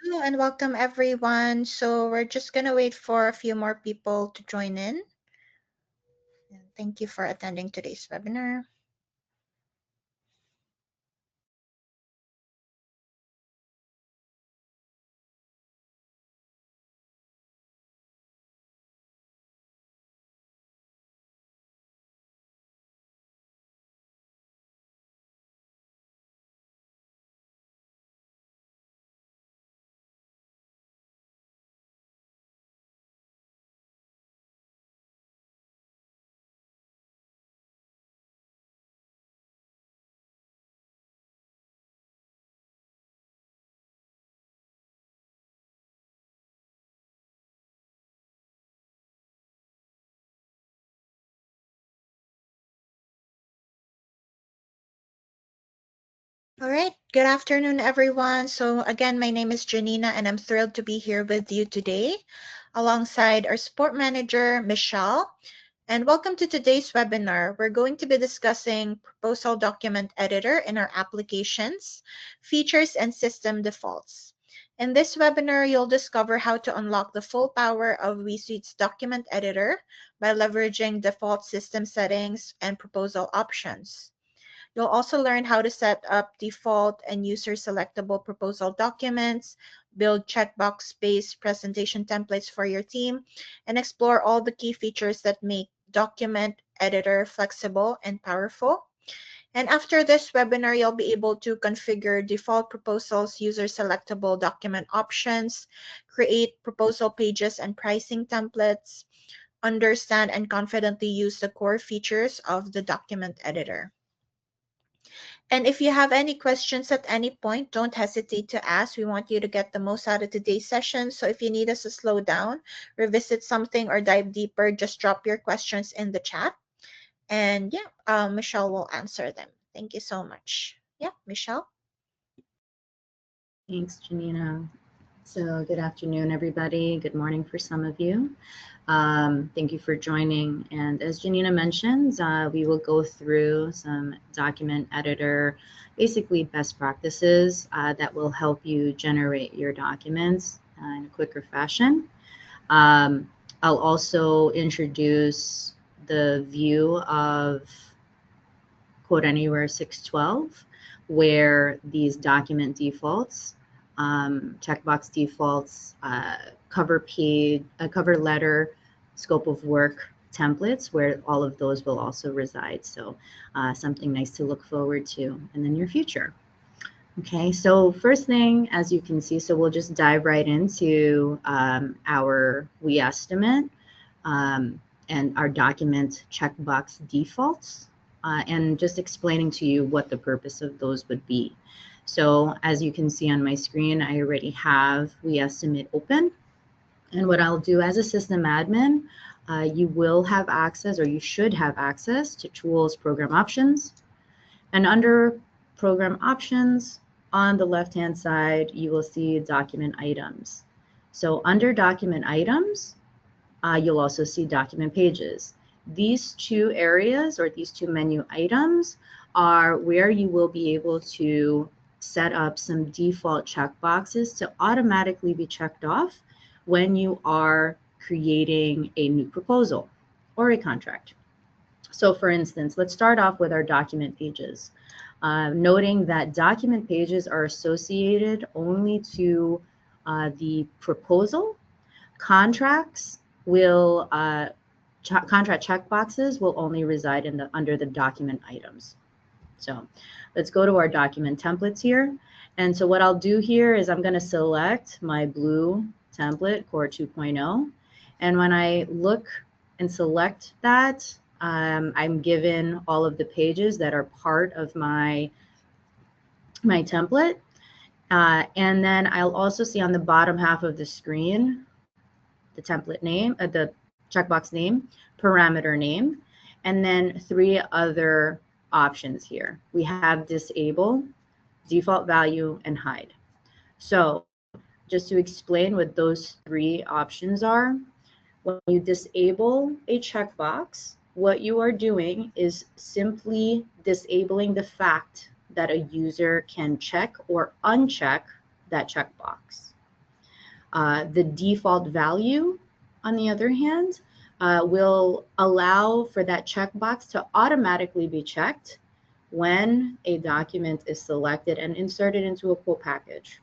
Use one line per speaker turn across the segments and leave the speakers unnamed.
Hello and welcome everyone. So we're just going to wait for a few more people to join in. And thank you for attending today's webinar. All right, good afternoon everyone. So again, my name is Janina and I'm thrilled to be here with you today alongside our support manager, Michelle. And welcome to today's webinar. We're going to be discussing Proposal Document Editor in our applications, features, and system defaults. In this webinar, you'll discover how to unlock the full power of WeSuite's Document Editor by leveraging default system settings and proposal options. You'll also learn how to set up default and user selectable proposal documents, build checkbox-based presentation templates for your team, and explore all the key features that make Document Editor flexible and powerful. And after this webinar, you'll be able to configure default proposals, user selectable document options, create proposal pages and pricing templates, understand and confidently use the core features of the document editor. And if you have any questions at any point, don't hesitate to ask. We want you to get the most out of today's session. So if you need us to slow down, revisit something, or dive deeper, just drop your questions in the chat. And yeah, Michelle will answer them. Thank you so much. Yeah, Michelle.
Thanks, Janina. So good afternoon, everybody. Good morning for some of you. Thank you for joining. And as Janina mentioned, we will go through some document editor, basically best practices that will help you generate your documents in a quicker fashion. I'll also introduce the view of Code Anywhere 612, where these document defaults, checkbox defaults, cover page, cover letter, scope of work templates, where all of those will also reside. So something nice to look forward to in the near future. Okay, so first thing, as you can see, so we'll just dive right into our WeEstimate and our document checkbox defaults, and just explaining to you what the purpose of those would be. So as you can see on my screen, I already have WeEstimate open. And what I'll do as a system admin, you will have access, or you should have access to tools, program options. And under program options, on the left-hand side, you will see document items. So under document items, you'll also see document pages. These two areas, or these two menu items, are where you will be able to set up some default checkboxes to automatically be checked off when you are creating a new proposal or a contract. So for instance, let's start off with our document pages. Noting that document pages are associated only to the proposal. Contracts will, contract checkboxes will only reside in under the document items. So let's go to our document templates here. And so what I'll do here is I'm going to select my blue template, Core 2.0. And when I look and select that, I'm given all of the pages that are part of my template. And then I'll also see on the bottom half of the screen, the template name, the checkbox name, parameter name, and then three other options here. We have disable, default value, and hide. So just to explain what those three options are, when you disable a checkbox, what you are doing is simply disabling the fact that a user can check or uncheck that checkbox. The default value, on the other hand, will allow for that checkbox to automatically be checked when a document is selected and inserted into a quote package.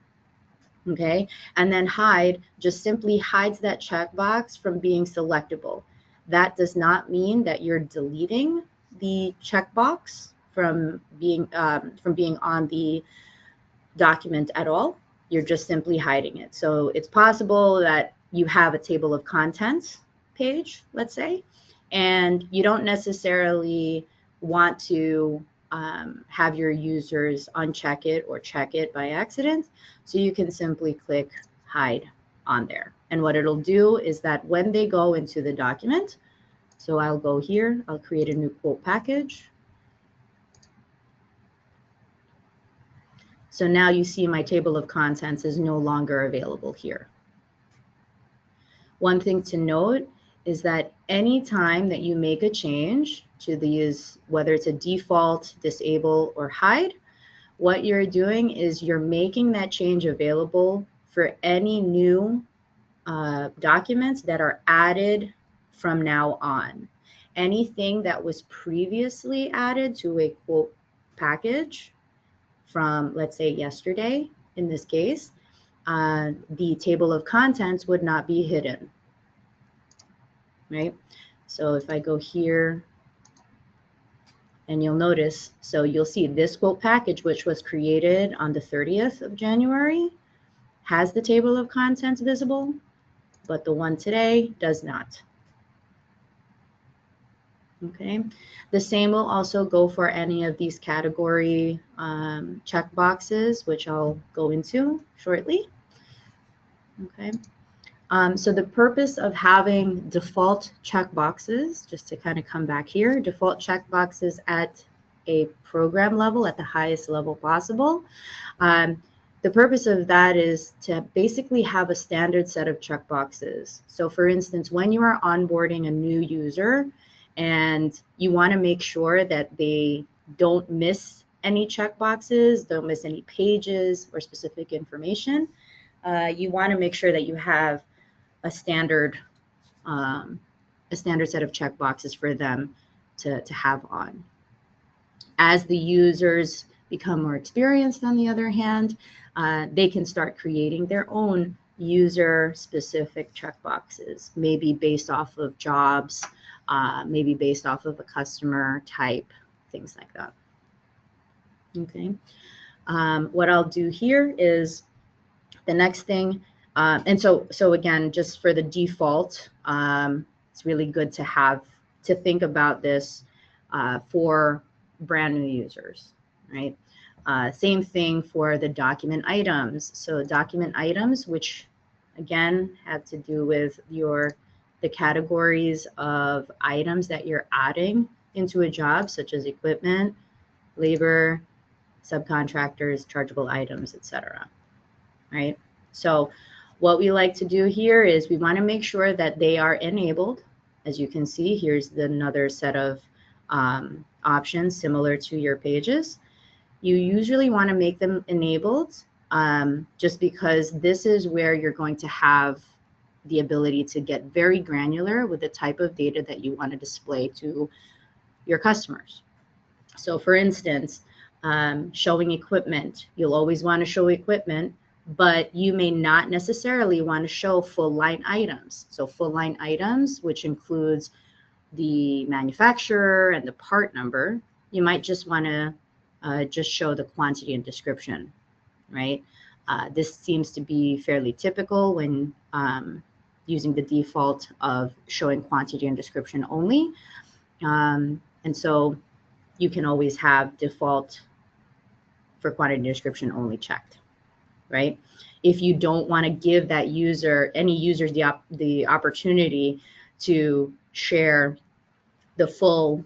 Okay, and then hide just simply hides that checkbox from being selectable. That does not mean that you're deleting the checkbox from being on the document at all. You're just simply hiding it. So it's possible that you have a table of contents page, let's say, and you don't necessarily want to have your users uncheck it or check it by accident. So you can simply click hide on there. And what it'll do is that when they go into the document, so I'll go here, I'll create a new quote package. So now you see my table of contents is no longer available here. One thing to note is that anytime that you make a change to these, whether it's a default, disable, or hide, what you're doing is you're making that change available for any new documents that are added from now on. Anything that was previously added to a quote package from, let's say, yesterday, in this case, the table of contents would not be hidden, right? So if I go here, and you'll notice, so you'll see this quote package, which was created on the 30th of January, has the table of contents visible, but the one today does not. Okay, the same will also go for any of these category check boxes, which I'll go into shortly. Okay, so the purpose of having default checkboxes, just to kind of come back here, default checkboxes at a program level, at the highest level possible. The purpose of that is to basically have a standard set of checkboxes. So for instance, when you are onboarding a new user and you want to make sure that they don't miss any checkboxes, don't miss any pages or specific information, you want to make sure that you have a standard set of checkboxes for them to have on. As the users become more experienced, on the other hand, they can start creating their own user-specific checkboxes, maybe based off of jobs, maybe based off of a customer type, things like that. Okay. What I'll do here is the next thing, and so again, just for the default, it's really good to think about this for brand new users, right? Same thing for the document items. So document items, which again have to do with the categories of items that you're adding into a job, such as equipment, labor, subcontractors, chargeable items, etc. Right? So what we like to do here is we want to make sure that they are enabled. As you can see, here's another set of options similar to your pages. You usually want to make them enabled just because this is where you're going to have the ability to get very granular with the type of data that you want to display to your customers. So for instance, showing equipment, you'll always want to show equipment, but you may not necessarily want to show full line items. So full line items, which includes the manufacturer and the part number, you might just want to just show the quantity and description, right? This seems to be fairly typical when using the default of showing quantity and description only. And so you can always have default for quantity and description only checked, right? If you don't want to give that user, any users, the opportunity to share the full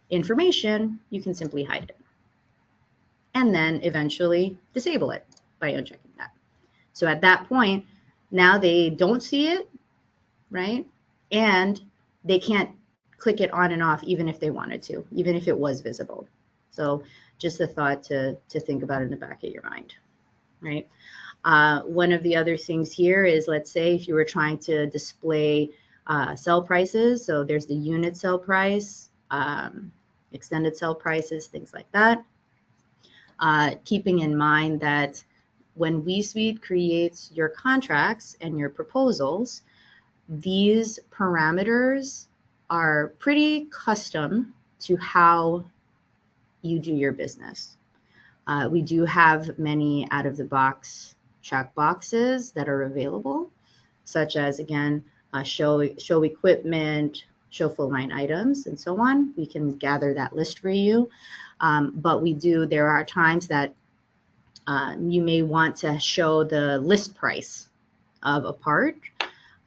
information, you can simply hide it. And then eventually disable it by unchecking that. So at that point, now they don't see it, right? And they can't click it on and off even if they wanted to, even if it was visible. So just a thought to think about in the back of your mind, right? One of the other things here is, let's say if you were trying to display sell prices, so there's the unit sell price, extended sell prices, things like that. Keeping in mind that when WeSuite creates your contracts and your proposals, these parameters are pretty custom to how you do your business. We do have many out-of-the-box checkboxes that are available, such as, again, show equipment, show full line items, and so on. We can gather that list for you. But there are times that you may want to show the list price of a part,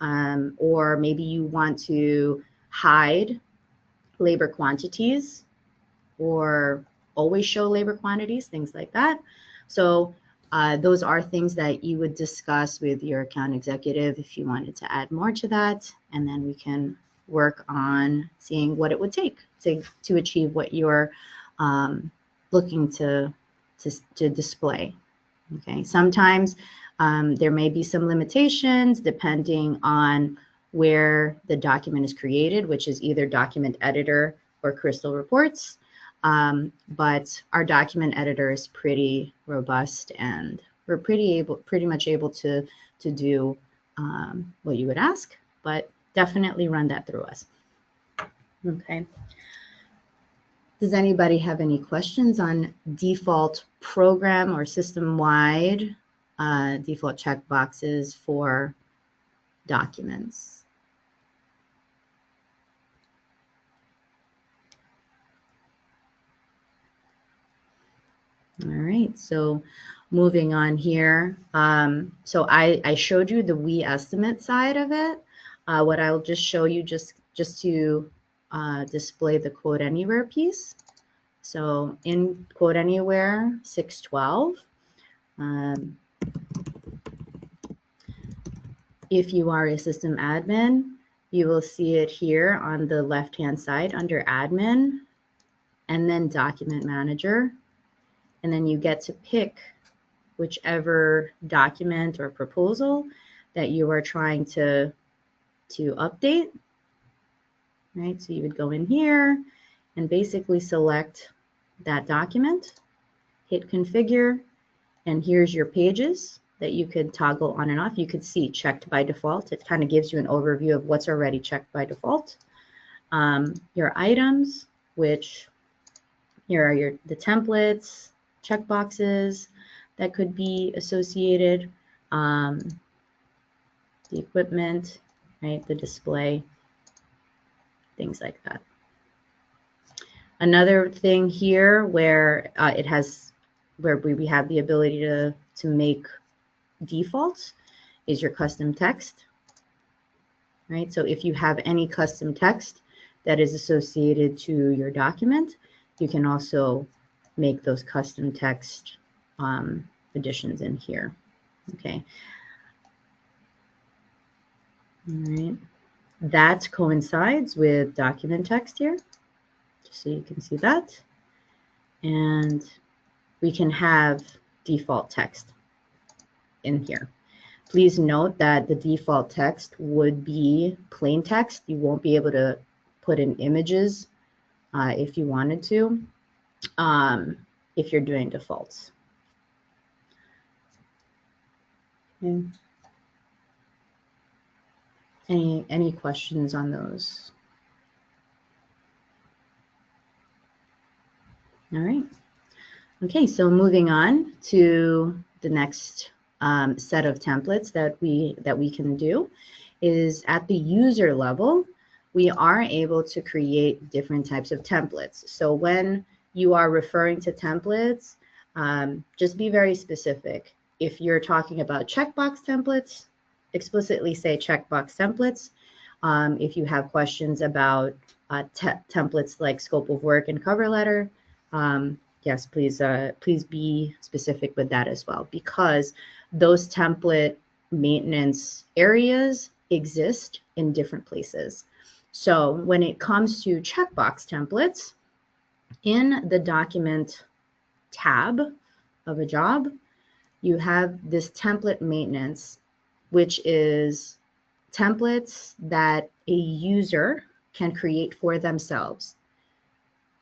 or maybe you want to hide labor quantities or always show labor quantities, things like that. So those are things that you would discuss with your account executive if you wanted to add more to that, and then we can work on seeing what it would take to achieve what you're looking to display. Okay, sometimes there may be some limitations depending on where the document is created, which is either document editor or Crystal Reports. But our document editor is pretty robust, and we're pretty much able to do what you would ask, but definitely run that through us. Okay. Does anybody have any questions on default program or system-wide default checkboxes for documents? All right, so moving on here. So I showed you the WeEstimate side of it. What I'll just show you just to display the Quote Anywhere piece. So in Quote Anywhere 612, if you are a system admin, you will see it here on the left-hand side under Admin, and then Document Manager. And then you get to pick whichever document or proposal that you are trying to update, right? So you would go in here and basically select that document, hit configure, and here's your pages that you could toggle on and off. You could see checked by default. It kind of gives you an overview of what's already checked by default. Your items, which here are the templates, checkboxes that could be associated, the equipment, right, the display, things like that. Another thing here where we have the ability to make defaults is your custom text, right? So if you have any custom text that is associated to your document, you can also make those custom text additions in here. Okay. All right. That coincides with document text here, just so you can see that. And we can have default text in here. Please note that the default text would be plain text. You won't be able to put in images if you wanted to, if you're doing defaults. Okay. Any questions on those? All right. Okay, so moving on to the next set of templates that we can do is at the user level, we are able to create different types of templates. So when you are referring to templates, just be very specific. If you're talking about checkbox templates, explicitly say checkbox templates. If you have questions about templates like scope of work and cover letter, yes, please be specific with that as well, because those template maintenance areas exist in different places. So when it comes to checkbox templates, in the document tab of a job, you have this template maintenance, which is templates that a user can create for themselves.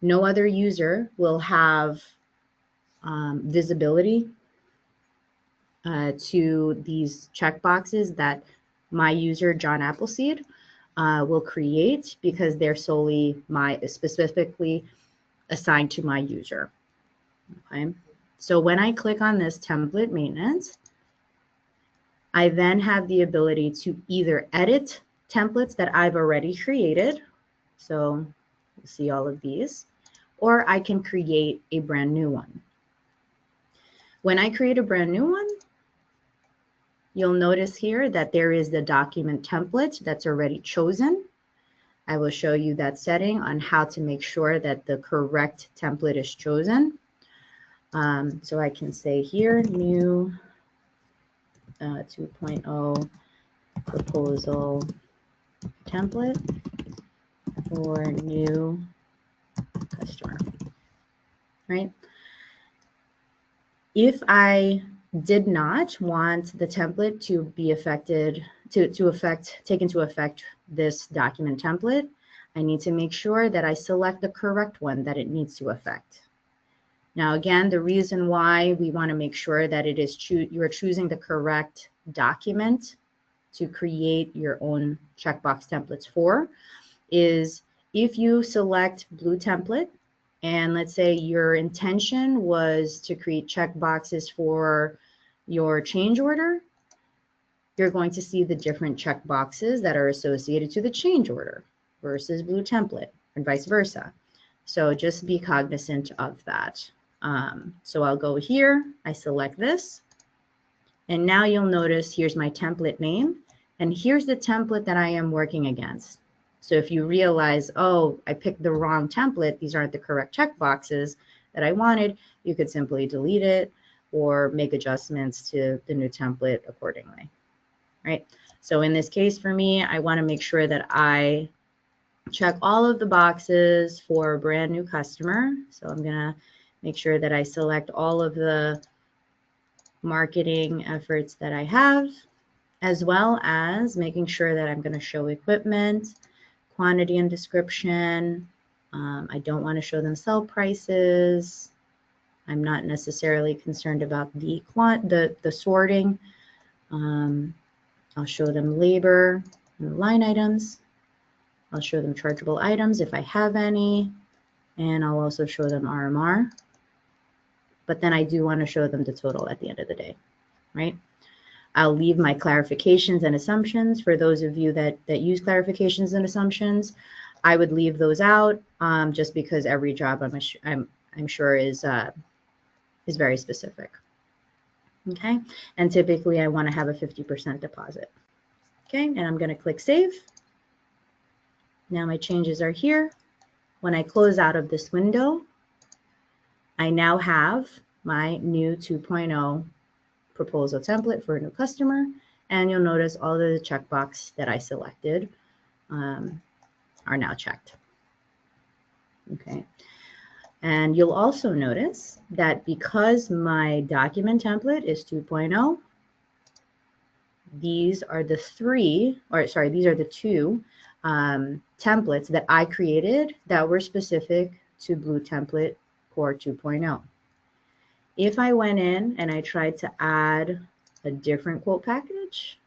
No other user will have visibility to these checkboxes that my user, John Appleseed, will create, because they're solely specifically assigned to my user. Okay. So when I click on this template maintenance, I then have the ability to either edit templates that I've already created. So you'll see all of these, or I can create a brand new one. When I create a brand new one, you'll notice here that there is the document template that's already chosen. I will show you that setting on how to make sure that the correct template is chosen. So I can say here, new 2.0 proposal template for new customer, right? If I did not want the template to be affected, take into effect this document template, I need to make sure that I select the correct one that it needs to affect. Now, again, the reason why we want to make sure that it is you are choosing the correct document to create your own checkbox templates for is if you select blue template, and let's say your intention was to create checkboxes for your change order, you're going to see the different checkboxes that are associated to the change order versus blue template, and vice versa. So just be cognizant of that. So I'll go here, I select this, and now you'll notice here's my template name, and here's the template that I am working against. So if you realize, oh, I picked the wrong template, these aren't the correct checkboxes that I wanted, you could simply delete it or make adjustments to the new template accordingly, right? So in this case for me, I want to make sure that I check all of the boxes for a brand new customer. So I'm going to make sure that I select all of the marketing efforts that I have, as well as making sure that I'm going to show equipment, quantity and description. I don't want to show them sell prices. I'm not necessarily concerned about the sorting. I'll show them labor and line items. I'll show them chargeable items if I have any, and I'll also show them RMR. But then I do want to show them the total at the end of the day, right? I'll leave my clarifications and assumptions. For those of you that use clarifications and assumptions, I would leave those out just because every job I'm sure is very specific. Okay, and typically I want to have a 50% deposit. Okay, and I'm going to click save. Now my changes are here. When I close out of this window, I now have my new 2.0 proposal template for a new customer, and you'll notice all of the checkbox that I selected are now checked. Okay, and you'll also notice that because my document template is 2.0, these are the two templates that I created that were specific to Blue Template Core 2.0. If I went in and I tried to add a different quote package,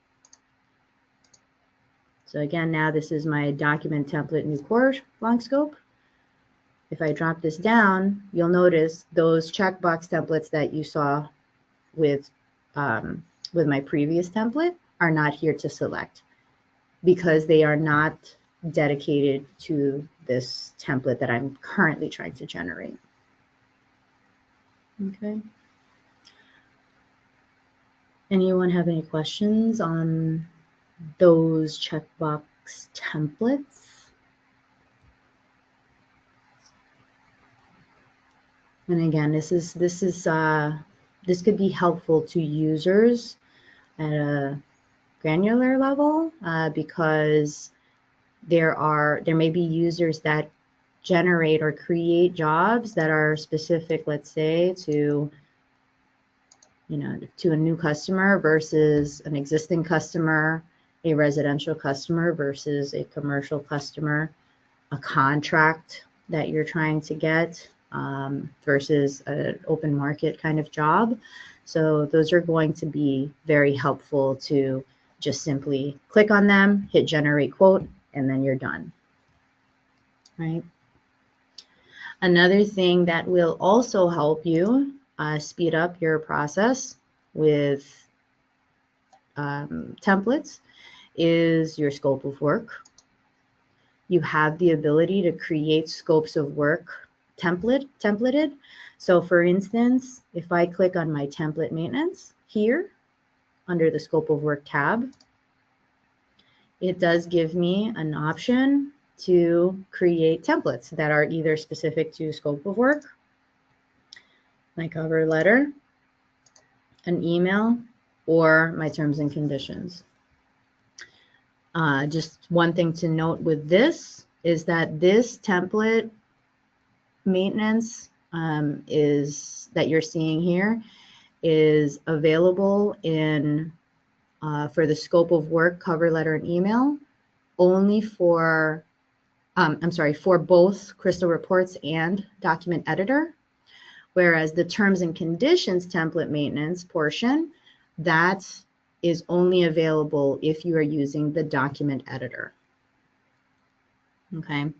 so again, now this is my document template new core long scope. If I drop this down, you'll notice those checkbox templates that you saw with my previous template are not here to select because they are not dedicated to this template that I'm currently trying to generate. Okay. Anyone have any questions on those checkbox templates? And again, this could be helpful to users at a granular level because there may be users that generate or create jobs that are specific, let's say, to to a new customer versus an existing customer, a residential customer versus a commercial customer, a contract that you're trying to get versus an open market kind of job. So those are going to be very helpful to just simply click on them, hit generate quote, and then you're done, right? Another thing that will also help you speed up your process with templates is your scope of work. You have the ability to create scopes of work templated. So for instance, if I click on my template maintenance here under the scope of work tab, it does give me an option to create templates that are either specific to scope of work, my cover letter, an email, or my terms and conditions. Just one thing to note with this is that this template maintenance is that you're seeing here is available in for the scope of work, cover letter, and email only for for both Crystal Reports and Document Editor, whereas the terms and conditions template maintenance portion, that is only available if you are using the Document Editor. Okay.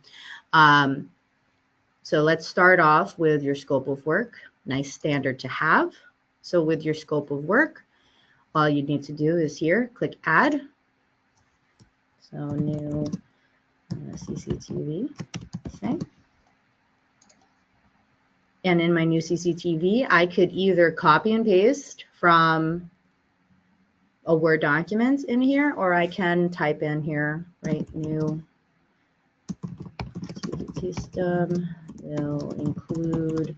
So let's start off with your scope of work. Nice standard to have. So with your scope of work, all you need to do is here, click add. So new CCTV, say. And in my new CCTV, I could either copy and paste from a Word document in here, or I can type in here, right, new TV system will include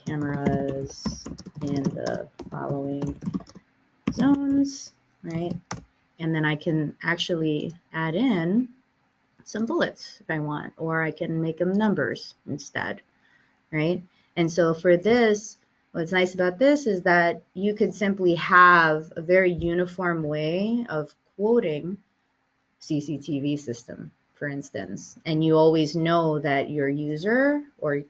cameras in the following zones, right? And then I can actually add in some bullets if I want, or I can make them numbers instead, right? And so for this, what's nice about this is that you could simply have a very uniform way of quoting CCTV system, for instance, and you always know that your user or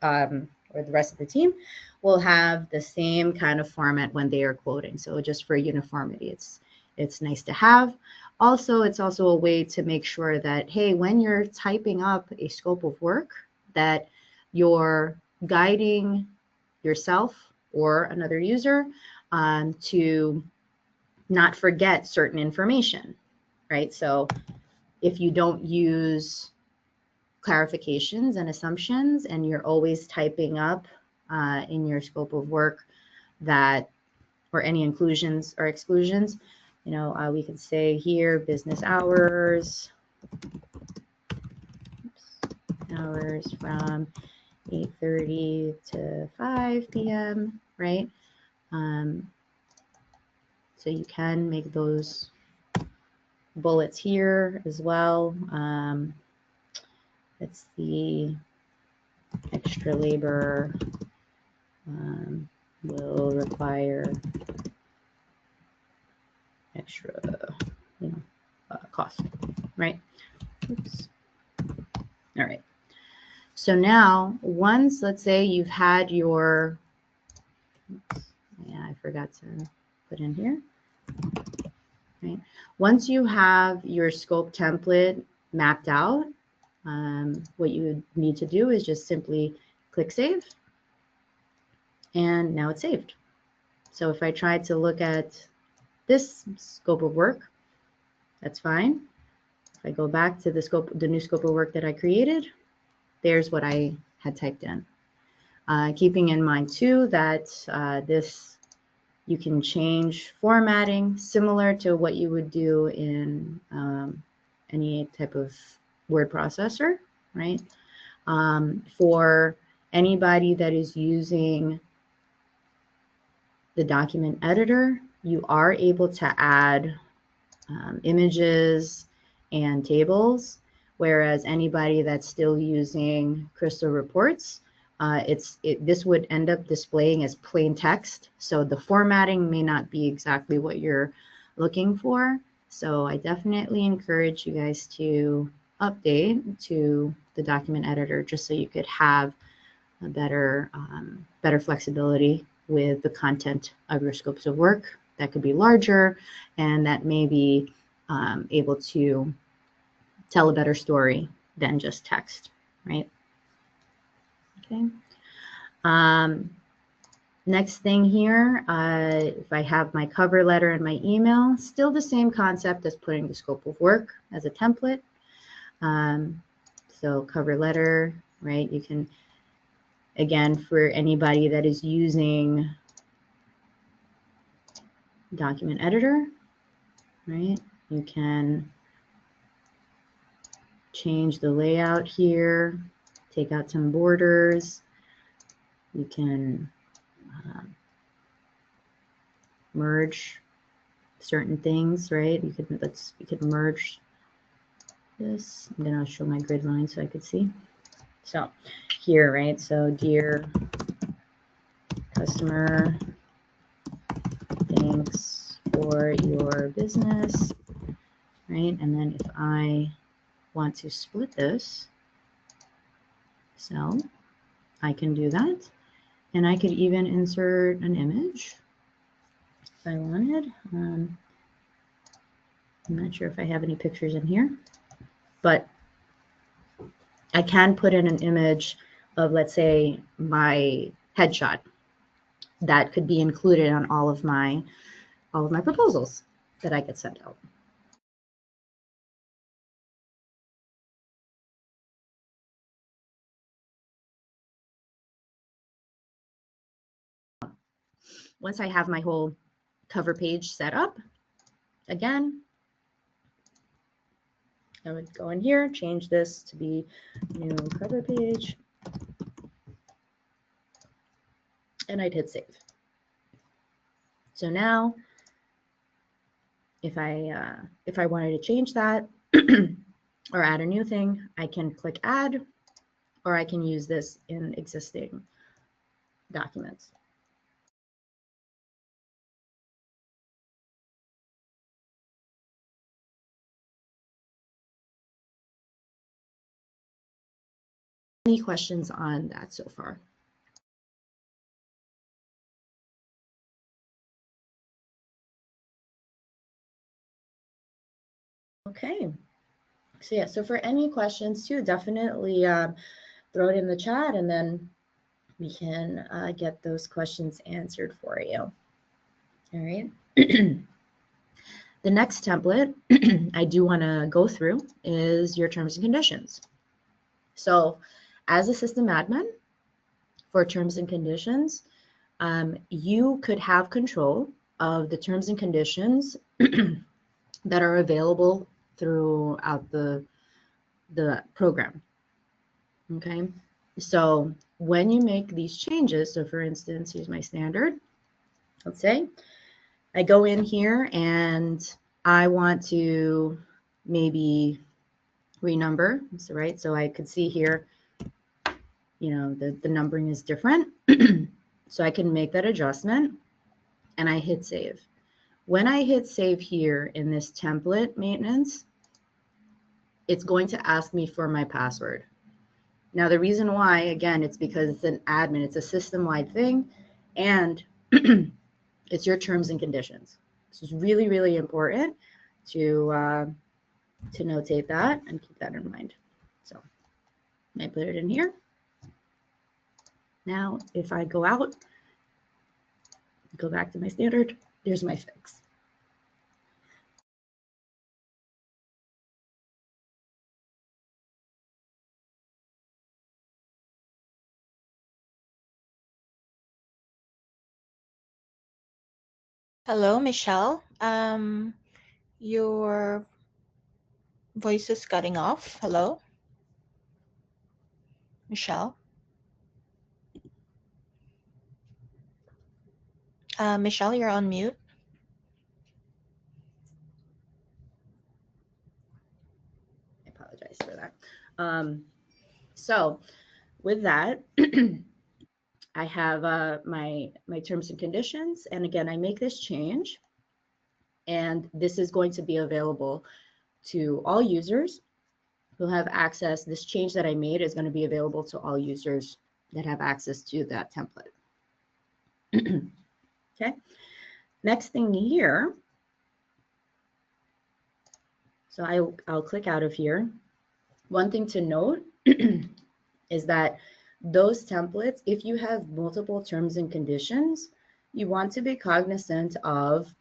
the rest of the team will have the same kind of format when they are quoting. So just for uniformity, it's nice to have. Also, it's also a way to make sure that, hey, when you're typing up a scope of work, that you're guiding yourself or another user to not forget certain information, right? So if you don't use clarifications and assumptions and you're always typing up in your scope of work that, or any inclusions or exclusions, we could say here business hours from 8:30 to 5 p.m., right? So you can make those bullets here as well. It's the extra labor will require extra, cost, right? Oops. All right. So now, once, let's say you've had your, I forgot to put in here, right? Once you have your scope template mapped out, what you would need to do is just simply click save, and now it's saved. So if I tried to look at this scope of work, that's fine. If I go back to the new scope of work that I created, there's what I had typed in. Keeping in mind too that this, you can change formatting similar to what you would do in any type of word processor, right? For anybody that is using the document editor, you are able to add images and tables, whereas anybody that's still using Crystal Reports, this would end up displaying as plain text. So the formatting may not be exactly what you're looking for. So I definitely encourage you guys to update to the document editor just so you could have a better flexibility with the content of your scopes of work that could be larger and that may be able to tell a better story than just text, right? Okay. Next thing here, if I have my cover letter and my email, still the same concept as putting the scope of work as a template. So cover letter, right? You can, again, for anybody that is using document editor, right? You can change the layout here, take out some borders. You can merge certain things, right? You could merge this. I'm gonna show my grid line so I could see. So here, right? So dear customer, thanks for your business, right? And then if I want to split this, so I can do that. And I could even insert an image if I wanted. I'm not sure if I have any pictures in here, but I can put in an image of, let's say, my headshot that could be included on all of my proposals that I get sent out. Once I have my whole cover page set up, again, I would go in here, change this to be new cover page, and I'd hit save. So now, if I wanted to change that or add a new thing, I can click add, or I can use this in existing documents. Any questions on that so far? Okay. So yeah, so for any questions too, definitely throw it in the chat and then we can get those questions answered for you. All right. The next template I do want to go through is your terms and conditions. So as a system admin for terms and conditions, you could have control of the terms and conditions that are available throughout the program. Okay, so when you make these changes, so for instance, here's my standard. Let's say I go in here and I want to maybe renumber, so right, so I could see here, you know, the numbering is different. So I can make that adjustment and I hit save. When I hit save here in this template maintenance, it's going to ask me for my password. Now, the reason why, again, it's because it's an admin, it's a system-wide thing, and it's your terms and conditions. This is really, really important to notate that and keep that in mind. So I put it in here. Now, if I go out, go back to my standard, there's my fix.
Hello, Michelle. Your voice is cutting off. Hello, Michelle. Michelle, you're on mute.
I apologize for that. So with that, I have my terms and conditions. And again, I make this change. And this is going to be available to all users who have access. This change that I made is going to be available to all users that have access to that template. Okay. Next thing here. So I'll click out of here. One thing to note is that those templates, if you have multiple terms and conditions, you want to be cognizant of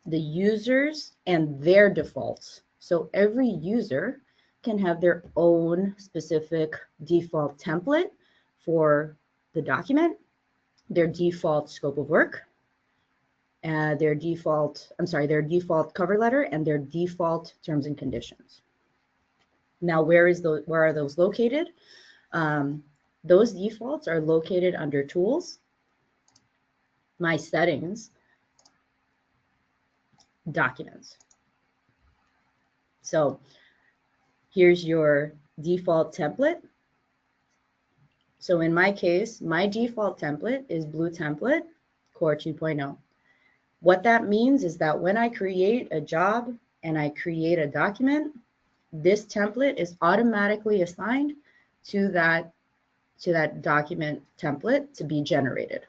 the users and their defaults. So every user can have their own specific default template for the document, their default scope of work, their default cover letter, and their default terms and conditions. Now, where are those located? Those defaults are located under Tools, My Settings, Documents. So here's your default template. So in my case, my default template is Blue Template Core 2.0. What that means is that when I create a job and I create a document, this template is automatically assigned to that document template to be generated.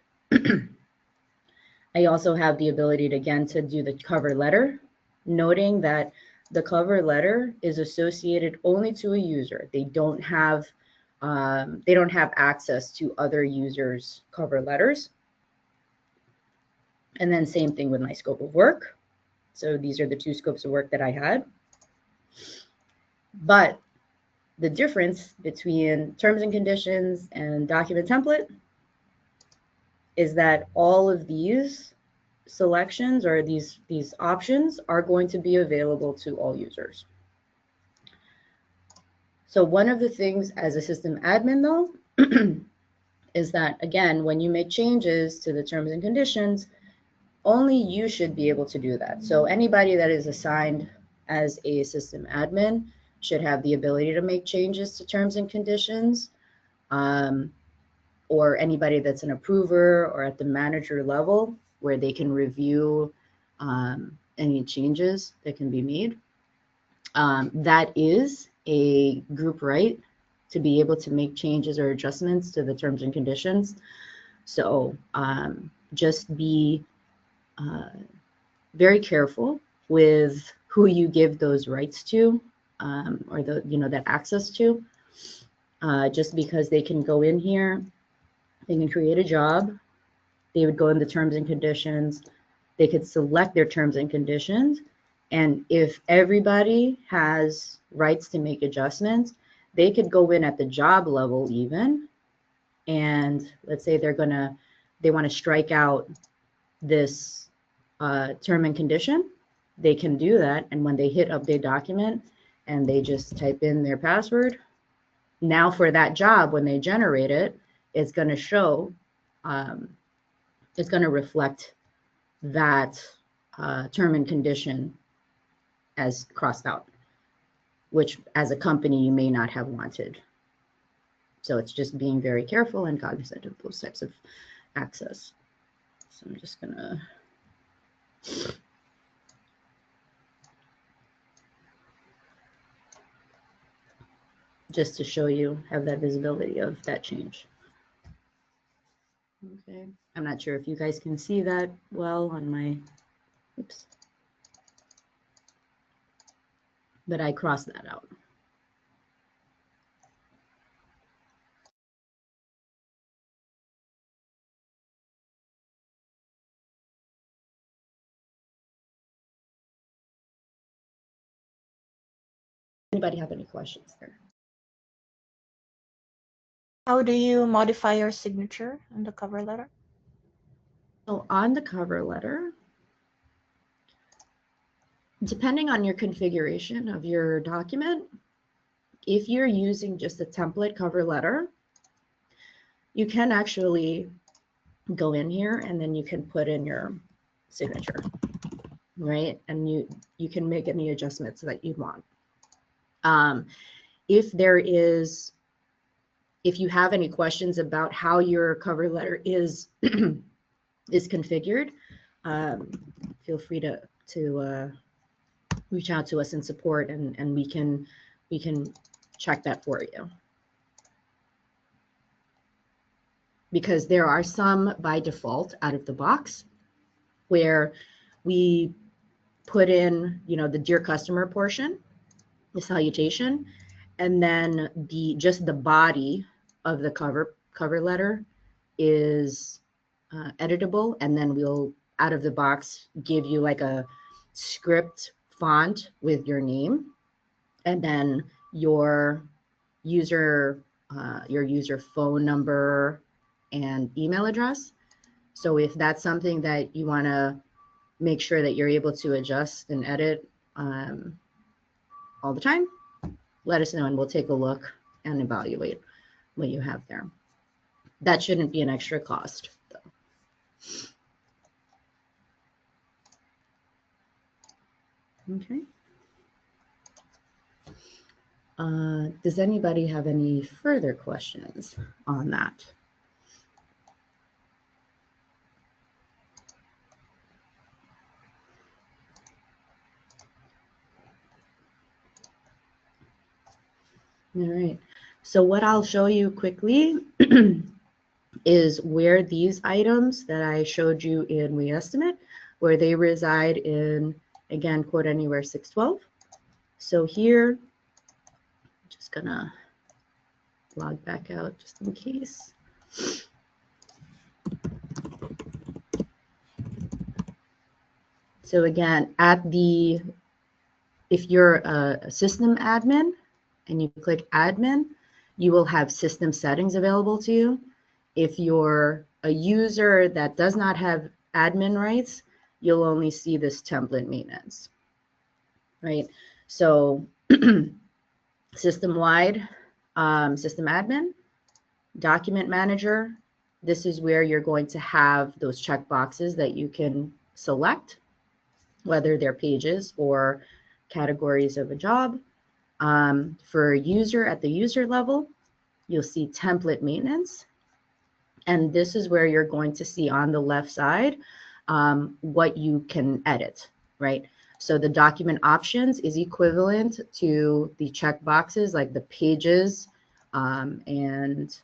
I also have the ability to, again, to do the cover letter, noting that the cover letter is associated only to a user. They don't have access to other users' cover letters. And then same thing with my scope of work. So these are the two scopes of work that I had. But the difference between terms and conditions and document template is that all of these selections or these options are going to be available to all users. So one of the things as a system admin though is that, again, when you make changes to the terms and conditions, only you should be able to do that. So anybody that is assigned as a system admin should have the ability to make changes to terms and conditions, or anybody that's an approver or at the manager level where they can review any changes that can be made. That is a group right to be able to make changes or adjustments to the terms and conditions. So just be very careful with who you give those rights to, or that access to, just because they can go in here, they can create a job, they would go in the terms and conditions, they could select their terms and conditions, and if everybody has rights to make adjustments, they could go in at the job level even, and let's say they want to strike out this term and condition, they can do that. And when they hit update document and they just type in their password, now for that job, when they generate it, it's going to show, it's going to reflect that term and condition as crossed out, which as a company you may not have wanted. So it's just being very careful and cognizant of those types of access. So I'm just going to just to show you, have that visibility of that change. Okay, I'm not sure if you guys can see that well on my, oops, but I crossed that out. Anybody have any questions there?
How do you modify your signature on the cover letter?
So on the cover letter, depending on your configuration of your document, if you're using just a template cover letter, you can actually go in here and then you can put in your signature, right? And you can make any adjustments that you want. If there is If you have any questions about how your cover letter is is configured, feel free to reach out to us in support, and we can check that for you. Because there are some by default out of the box where we put in, the dear customer portion, the salutation, and then just the body of the cover letter is editable, and then we'll out of the box give you like a script font with your name, and then your user phone number and email address. So if that's something that you want to make sure that you're able to adjust and edit all the time, let us know and we'll take a look and evaluate what you have there. That shouldn't be an extra cost, though. Okay. Does anybody have any further questions on that? All right. So what I'll show you quickly is where these items that I showed you in WeEstimate, where they reside in, again, Quote Anywhere 612. So here, I'm just gonna log back out just in case. So again, if you're a system admin and you click admin, you will have system settings available to you. If you're a user that does not have admin rights, you'll only see this template maintenance, right? So system-wide, system admin, document manager, this is where you're going to have those check boxes that you can select, whether they're pages or categories of a job. For a user at the user level, you'll see template maintenance. And this is where you're going to see on the left side what you can edit, right? So the document options is equivalent to the check boxes like the pages and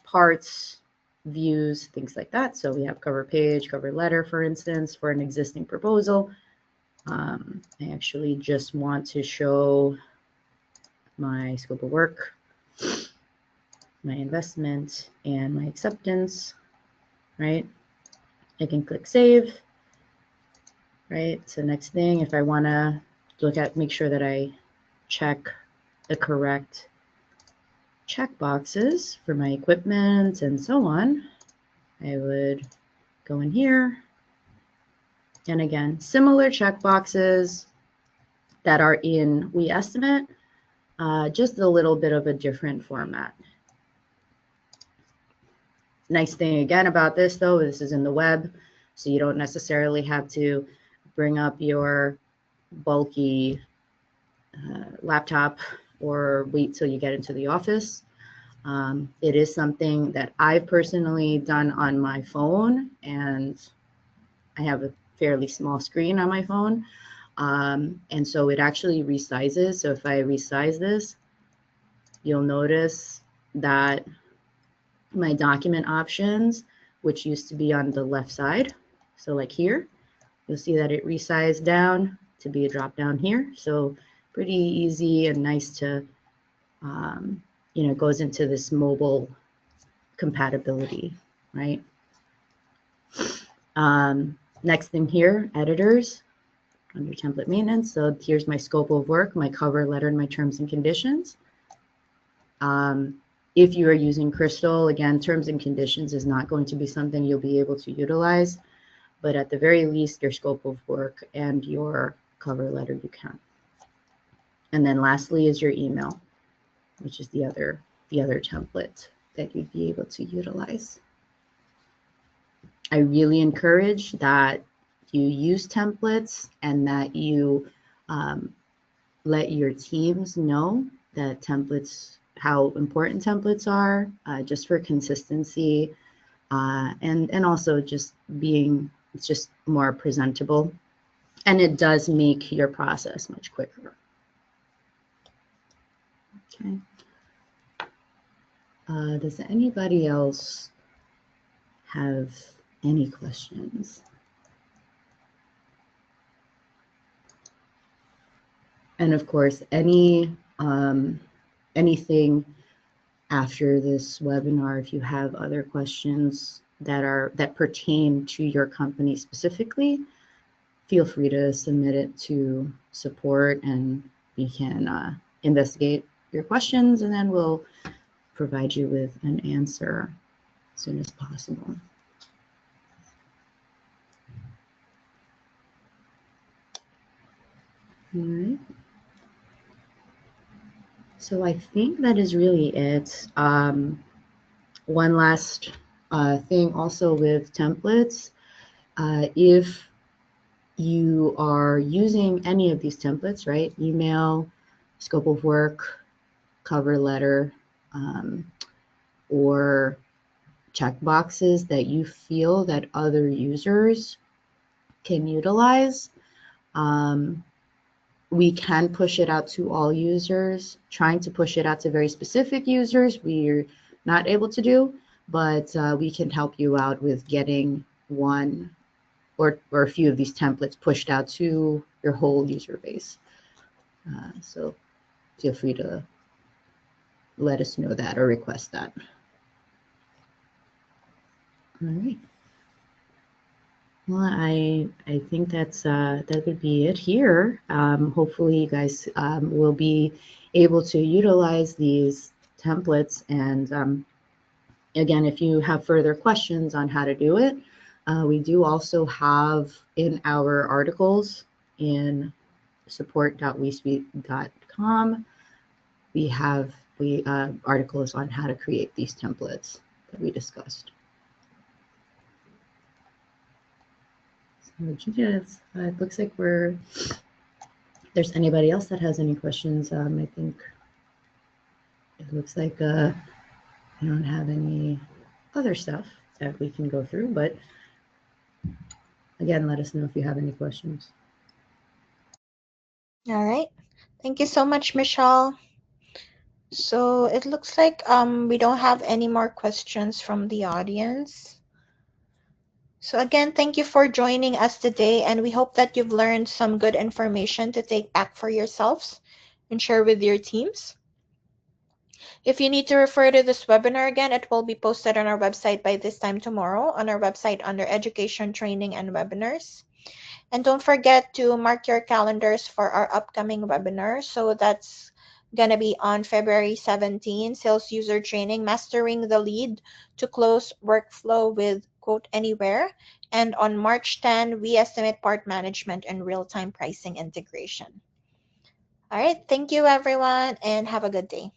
parts, views, things like that. So we have cover page, cover letter, for instance, for an existing proposal. I actually just want to show my scope of work, my investment, and my acceptance, right? I can click save, right? So next thing, if I want to make sure that I check the correct check boxes for my equipment and so on, I would go in here. And again, similar check boxes that are in WeEstimate, just a little bit of a different format. Nice thing again about this, though, this is in the web, so you don't necessarily have to bring up your bulky laptop or wait till you get into the office. It is something that I've personally done on my phone, and I have a fairly small screen on my phone, and so it actually resizes. So if I resize this, you'll notice that my document options, which used to be on the left side, so like here, you'll see that it resized down to be a drop down here. So pretty easy and nice to, goes into this mobile compatibility, right? Next thing here, editors under template maintenance. So here's my scope of work, my cover letter, and my terms and conditions. If you are using Crystal, again, terms and conditions is not going to be something you'll be able to utilize, but at the very least, your scope of work and your cover letter you can. And then lastly is your email, which is the other template that you'd be able to utilize. I really encourage that you use templates and that you let your teams know that templates how important templates are, just for consistency, and also just being it's just more presentable, and it does make your process much quicker. Okay. Does anybody else have any questions? And of course, anything after this webinar, if you have other questions that pertain to your company specifically, feel free to submit it to support, and we can investigate your questions, and then we'll provide you with an answer as soon as possible. All right. So I think that is really it. One last thing also with templates, if you are using any of these templates, right? Email, scope of work, cover letter, or checkboxes that you feel that other users can utilize, we can push it out to all users. Trying to push it out to very specific users, we're not able to do, but we can help you out with getting one or a few of these templates pushed out to your whole user base. So feel free to let us know that or request that. All right. Well, I think that would be it here. Hopefully, you guys will be able to utilize these templates. And again, if you have further questions on how to do it, we do also have in our articles in support.wesuite.com. We have articles on how to create these templates that we discussed. So, yes, it looks like if there's anybody else that has any questions, I think it looks like I don't have any other stuff that we can go through, but again, let us know if you have any questions.
All right. Thank you so much, Michelle. So it looks like we don't have any more questions from the audience. So again, thank you for joining us today, and we hope that you've learned some good information to take back for yourselves and share with your teams. If you need to refer to this webinar again, it will be posted on our website by this time tomorrow on our website under Education, Training, and Webinars. And don't forget to mark your calendars for our upcoming webinar. So that's going to be on February 17, Sales User Training, Mastering the Lead to Close Workflow with Quote Anywhere. And on March 10, we estimate part management and real-time pricing integration. All right. Thank you, everyone, and have a good day.